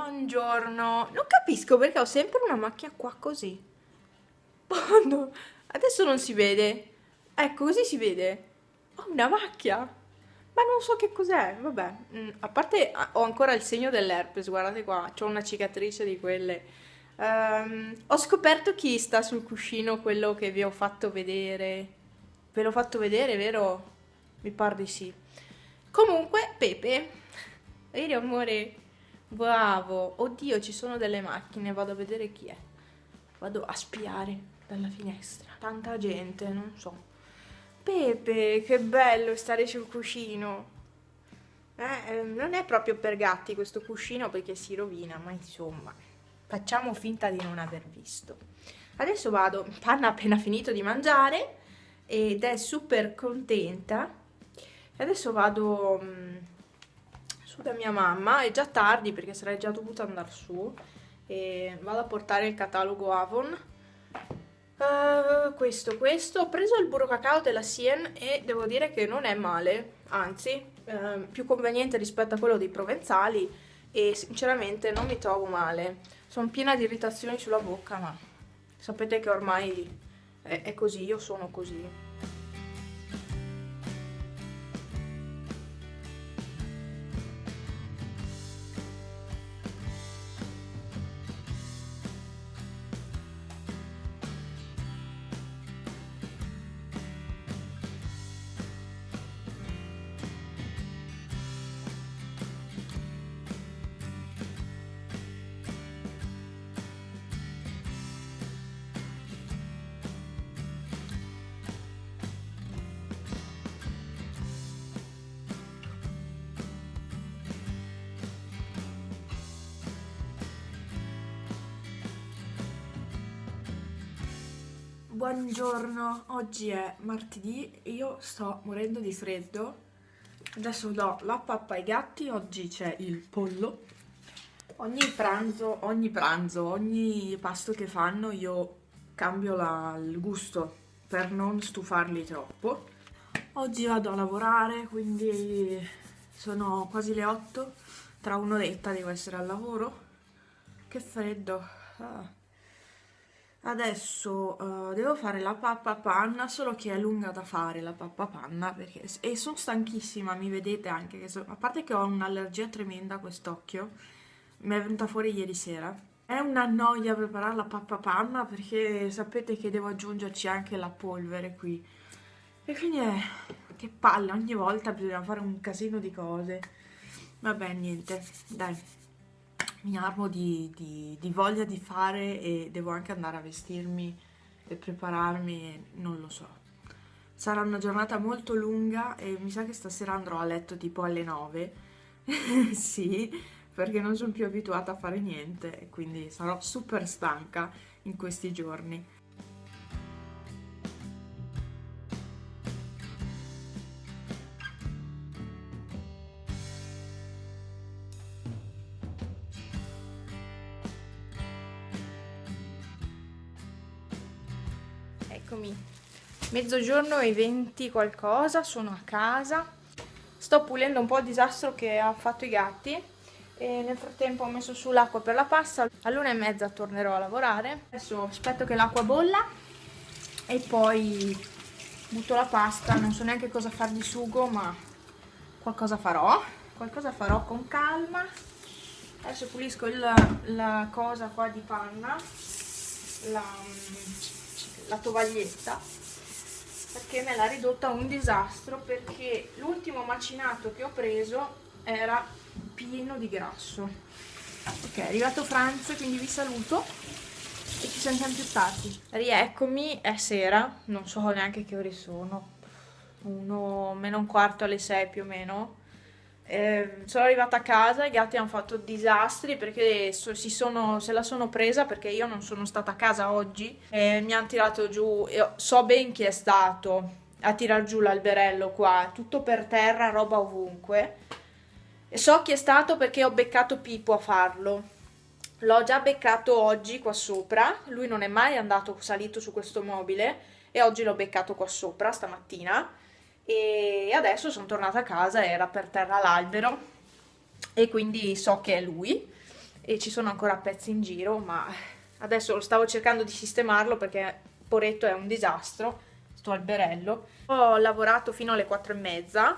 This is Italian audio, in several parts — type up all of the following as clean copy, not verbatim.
Buongiorno. Non capisco perché ho sempre una macchia qua così. No, adesso non si vede. Ecco, così si vede. Ho una macchia. Ma non so che cos'è. Vabbè, a parte ho ancora il segno dell'herpes, guardate qua, c'ho una cicatrice di quelle. Ho scoperto chi sta sul cuscino, quello che vi ho fatto vedere. Ve l'ho fatto vedere, vero? Mi pare di sì. Comunque, Pepe, vedi amore, bravo. Oddio, ci sono delle macchine, vado a vedere chi è. Vado a spiare dalla finestra. Tanta gente, non so. Pepe, che bello stare sul cuscino. Non è proprio per gatti questo cuscino perché si rovina, ma insomma, facciamo finta di non aver visto. Adesso vado, Panna ha appena finito di mangiare ed è super contenta. E adesso vado su da mia mamma, è già tardi perché sarei già dovuta andare su e vado a portare il catalogo Avon. Questo, ho preso il burro cacao della Sien e devo dire che non è male, anzi, più conveniente rispetto a quello dei provenzali e sinceramente non mi trovo male. Sono piena di irritazioni sulla bocca, ma sapete che ormai è così, io sono così. Buongiorno, oggi è martedì, io sto morendo di freddo. Adesso do la pappa ai gatti, oggi c'è il pollo. Ogni pasto che fanno io cambio il gusto per non stufarli troppo. Oggi vado a lavorare, quindi sono quasi le 8, tra un'oretta devo essere al lavoro. Che freddo. Adesso devo fare la pappa panna, solo che è lunga da fare la pappa panna e sono stanchissima, mi vedete anche che a parte che ho un'allergia tremenda a quest'occhio, mi è venuta fuori ieri sera. È una noia preparare la pappa panna perché sapete che devo aggiungerci anche la polvere qui. E quindi che palle, ogni volta bisogna fare un casino di cose. Vabbè, niente, dai, mi armo di voglia di fare e devo anche andare a vestirmi e prepararmi, non lo so. Sarà una giornata molto lunga e mi sa che stasera andrò a letto tipo alle 9. Sì, perché non sono più abituata a fare niente e quindi sarò super stanca in questi giorni. Eccomi, mezzogiorno e 20 qualcosa, sono a casa. Sto pulendo un po' il disastro che ha fatto i gatti e nel frattempo ho messo su l'acqua per la pasta. All'1:30 tornerò a lavorare. Adesso aspetto che l'acqua bolla e poi butto la pasta. Non so neanche cosa far di sugo, ma qualcosa farò. Qualcosa farò con calma. Adesso pulisco la cosa qua di panna, la tovaglietta, perché me l'ha ridotta un disastro, perché l'ultimo macinato che ho preso era pieno di grasso. Ok, è arrivato Franz, quindi vi saluto e ci sentiamo più tardi. Rieccomi, è sera, non so neanche che ore sono, 1 meno un quarto alle 6 più o meno. Sono arrivata a casa, i gatti hanno fatto disastri perché se la sono presa perché io non sono stata a casa oggi e mi hanno tirato giù, so ben chi è stato a tirar giù l'alberello qua, tutto per terra, roba ovunque. E so chi è stato perché ho beccato Pippo a farlo. L'ho già beccato oggi qua sopra, lui non è mai salito su questo mobile e oggi l'ho beccato qua sopra stamattina. E adesso sono tornata a casa, era per terra l'albero e quindi so che è lui e ci sono ancora pezzi in giro, ma adesso stavo cercando di sistemarlo perché Poretto è un disastro, sto alberello. Ho lavorato fino alle 4:30,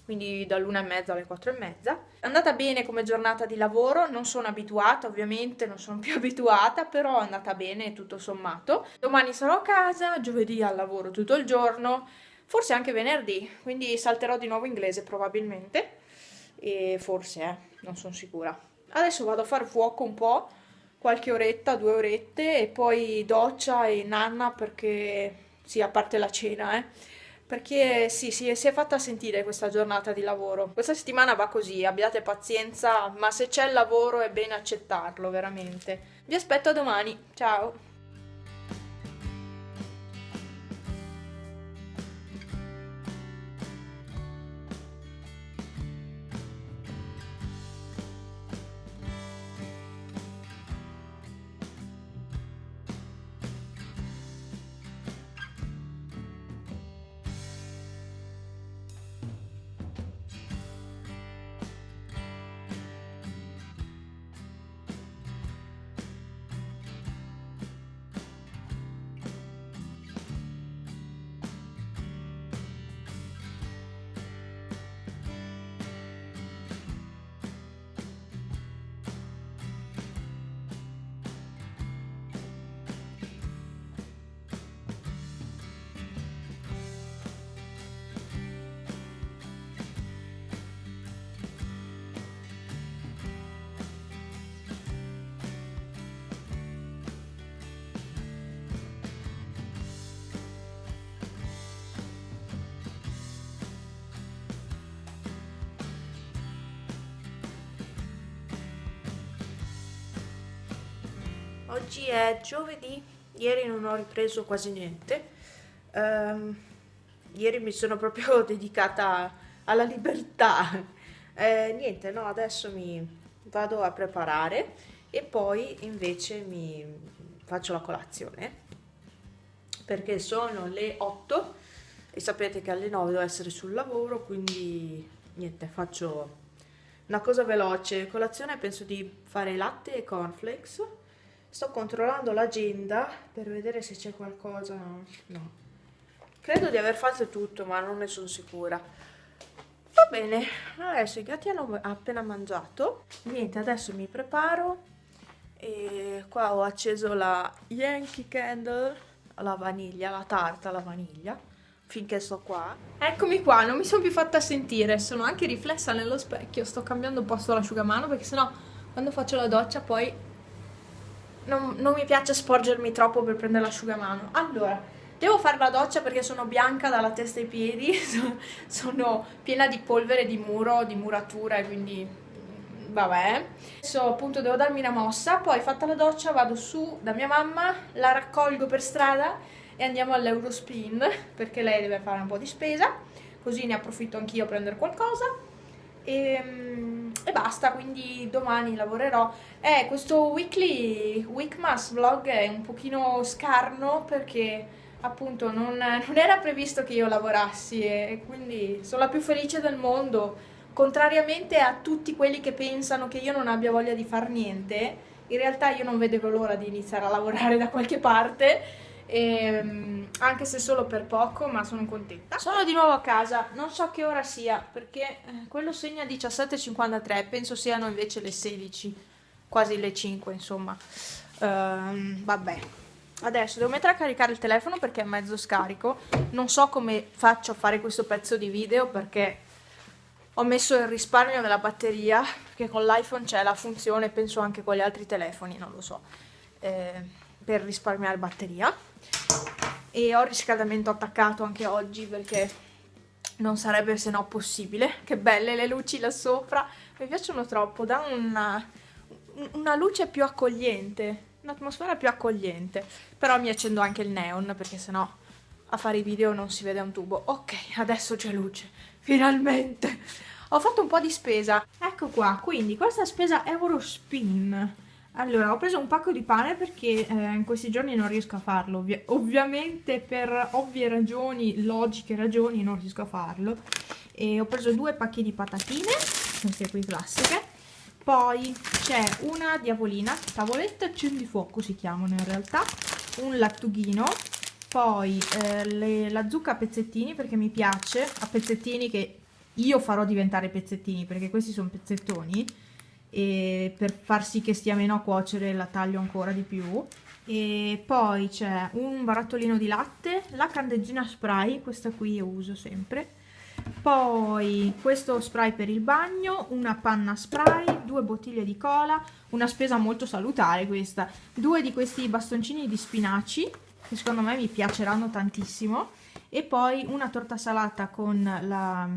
quindi dall'1:30 alle 4:30. È andata bene come giornata di lavoro, non sono abituata, ovviamente non sono più abituata, però è andata bene tutto sommato. Domani sarò a casa, giovedì al lavoro tutto il giorno, forse anche venerdì, quindi salterò di nuovo inglese probabilmente, e forse, non sono sicura. Adesso vado a fare fuoco un po', qualche oretta, 2 orette, e poi doccia e nanna perché, sì, a parte la cena, perché sì, si è fatta sentire questa giornata di lavoro. Questa settimana va così, abbiate pazienza, ma se c'è il lavoro è bene accettarlo, veramente. Vi aspetto a domani, ciao! Oggi è giovedì, ieri non ho ripreso quasi niente. Ehm, Ieri mi sono proprio dedicata alla libertà. Niente, no, adesso mi vado a preparare e poi invece mi faccio la colazione perché sono le 8 e sapete che alle 9 devo essere sul lavoro, quindi niente, faccio una cosa veloce. Colazione penso di fare latte e cornflakes. Sto controllando l'agenda per vedere se c'è qualcosa. No. Credo di aver fatto tutto, ma non ne sono sicura. Va bene, adesso i gatti hanno appena mangiato. Niente, adesso mi preparo. E qua ho acceso la Yankee Candle alla vaniglia, la tarta alla vaniglia, finché sto qua. Eccomi qua, non mi sono più fatta sentire, sono anche riflessa nello specchio. Sto cambiando posto all'asciugamano perché sennò quando faccio la doccia poi non mi piace sporgermi troppo per prendere l'asciugamano. Allora, devo fare la doccia perché sono bianca dalla testa ai piedi, sono piena di polvere di muro, di muratura, e quindi vabbè. Adesso appunto devo darmi una mossa, poi fatta la doccia vado su da mia mamma, la raccolgo per strada e andiamo all'Eurospin perché lei deve fare un po' di spesa, così ne approfitto anch'io a prendere qualcosa. E basta, quindi domani lavorerò. Questo Weekmas vlog è un pochino scarno perché appunto non era previsto che io lavorassi e quindi sono la più felice del mondo. Contrariamente a tutti quelli che pensano che io non abbia voglia di far niente, in realtà io non vedevo l'ora di iniziare a lavorare da qualche parte. Anche se solo per poco, ma sono contenta. Sono di nuovo a casa, non so che ora sia perché quello segna 17:53, penso siano invece le 16, quasi le 5, insomma. Vabbè, adesso devo mettere a caricare il telefono perché è mezzo scarico. Non so come faccio a fare questo pezzo di video perché ho messo il risparmio della batteria, perché con l'iPhone c'è la funzione, penso anche con gli altri telefoni, non lo so, per risparmiare batteria. E ho il riscaldamento attaccato anche oggi perché non sarebbe se no possibile. Che belle le luci là sopra, mi piacciono troppo, dà una luce più accogliente, un'atmosfera più accogliente. Però mi accendo anche il neon perché sennò a fare i video non si vede un tubo. Ok, adesso c'è luce, finalmente. Ho fatto un po' di spesa, ecco qua, quindi questa spesa Eurospin. Allora, ho preso un pacco di pane perché in questi giorni non riesco a farlo, ovviamente per ovvie ragioni, logiche ragioni, non riesco a farlo. E ho preso 2 pacchi di patatine, queste qui classiche, Poi c'è una diavolina, tavoletta accendifuoco si chiamano in realtà, un lattughino, poi la zucca a pezzettini perché mi piace, a pezzettini che io farò diventare pezzettini perché questi sono pezzettoni, e per far sì che stia meno a cuocere la taglio ancora di più. E poi c'è un barattolino di latte, la candeggina spray, questa qui io uso sempre, poi questo spray per il bagno, una panna spray, 2 bottiglie di cola, una spesa molto salutare questa, 2 di questi bastoncini di spinaci che secondo me mi piaceranno tantissimo, e poi una torta salata con la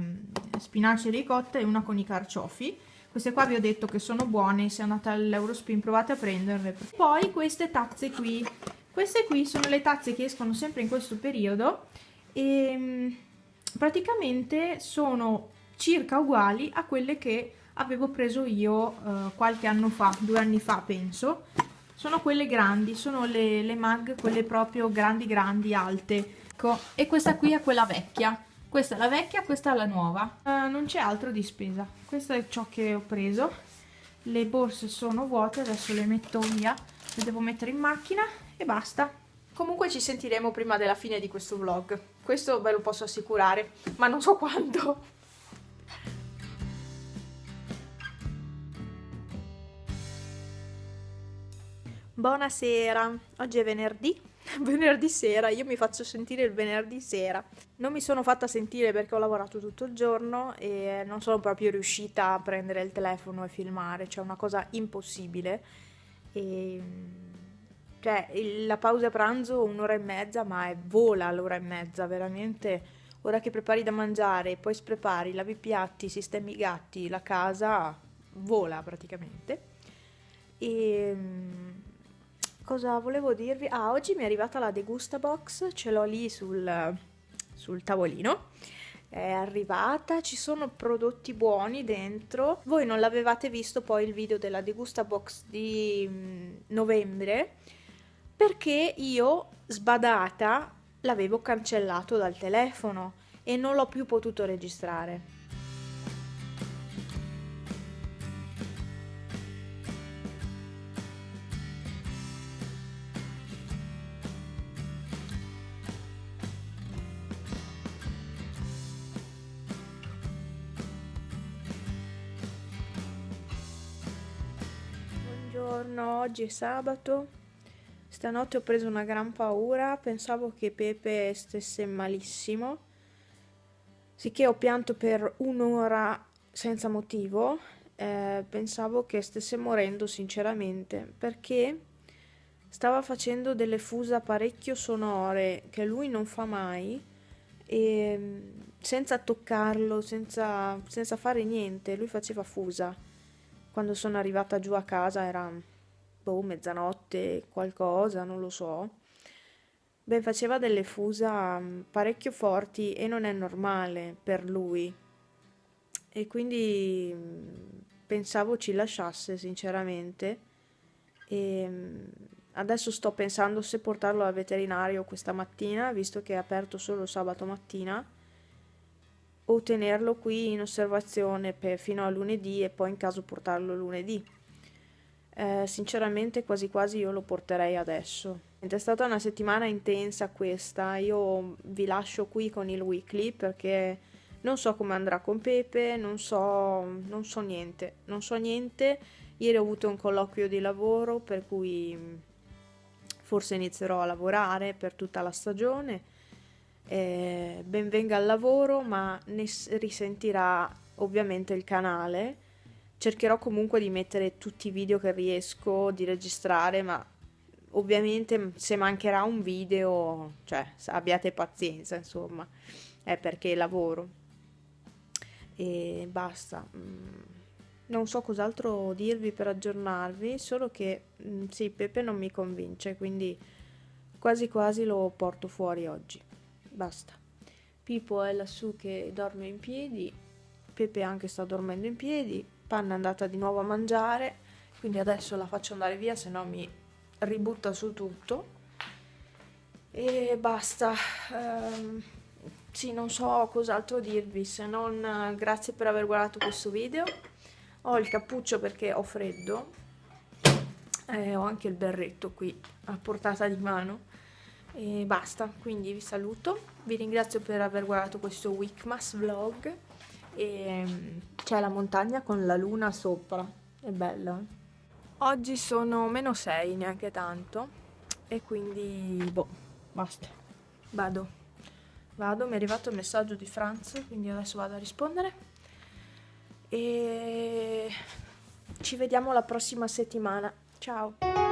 spinaci ricotta e una con i carciofi. Queste qua vi ho detto che sono buone, se andate all'Eurospin provate a prenderle. Poi queste tazze qui, queste qui sono le tazze che escono sempre in questo periodo e praticamente sono circa uguali a quelle che avevo preso io qualche anno fa, 2 anni fa penso. Sono quelle grandi, sono le mag, quelle proprio grandi grandi, alte. Ecco, e questa qui è quella vecchia. Questa è la vecchia, questa è la nuova. Non c'è altro di spesa. Questo è ciò che ho preso. Le borse sono vuote, adesso le metto via, le devo mettere in macchina e basta. Comunque ci sentiremo prima della fine di questo vlog. Questo ve lo posso assicurare, ma non so quando. Buonasera, oggi è venerdì, venerdì sera, io mi faccio sentire il venerdì sera. Non mi sono fatta sentire perché ho lavorato tutto il giorno e non sono proprio riuscita a prendere il telefono e filmare, cioè una cosa impossibile. E, cioè, la pausa pranzo 1 ora e mezza, ma vola l'1 ora e mezza, veramente. Ora che prepari da mangiare, poi sprepari, lavi i piatti, sistemi i gatti, la casa vola praticamente. E cosa volevo dirvi? Ah, oggi mi è arrivata la Degusta Box, ce l'ho lì sul tavolino. È arrivata, ci sono prodotti buoni dentro. Voi non l'avevate visto poi il video della Degusta Box di novembre perché io, sbadata, l'avevo cancellato dal telefono e non l'ho più potuto registrare. Buongiorno, oggi è sabato. Stanotte ho preso una gran paura, pensavo che Pepe stesse malissimo, sicché ho pianto per 1 ora senza motivo. Pensavo che stesse morendo sinceramente, perché stava facendo delle fusa parecchio sonore che lui non fa mai, e senza toccarlo, senza fare niente, lui faceva fusa. Quando sono arrivata giù a casa era boh, mezzanotte, qualcosa, non lo so. Beh, faceva delle fusa parecchio forti e non è normale per lui. E quindi pensavo ci lasciasse, sinceramente. E adesso sto pensando se portarlo al veterinario questa mattina, visto che è aperto solo sabato mattina, o tenerlo qui in osservazione fino a lunedì e poi in caso portarlo lunedì. Sinceramente quasi quasi io lo porterei adesso. È stata una settimana intensa questa, io vi lascio qui con il weekly perché non so come andrà con Pepe, non so niente, non so niente. Ieri ho avuto un colloquio di lavoro per cui forse inizierò a lavorare per tutta la stagione. Ben venga al lavoro, ma ne risentirà ovviamente il canale. Cercherò comunque di mettere tutti i video che riesco, di registrare, ma ovviamente se mancherà un video, cioè abbiate pazienza, insomma, è perché lavoro. E basta. Non so cos'altro dirvi per aggiornarvi, solo che sì, Pepe non mi convince, quindi quasi quasi lo porto fuori oggi. Basta. Pippo è lassù che dorme in piedi, Pepe anche sta dormendo in piedi, Panna è andata di nuovo a mangiare, quindi adesso la faccio andare via, se no mi ributta su tutto. E basta. Sì, non so cos'altro dirvi, se non grazie per aver guardato questo video. Ho il cappuccio perché ho freddo, ho anche il berretto qui a portata di mano e basta, quindi vi saluto, vi ringrazio per aver guardato questo Weekmas vlog e c'è la montagna con la luna sopra, è bella. Oggi sono -6, neanche tanto, e quindi boh, basta, vado, mi è arrivato il messaggio di Franz, quindi adesso vado a rispondere e ci vediamo la prossima settimana. Ciao!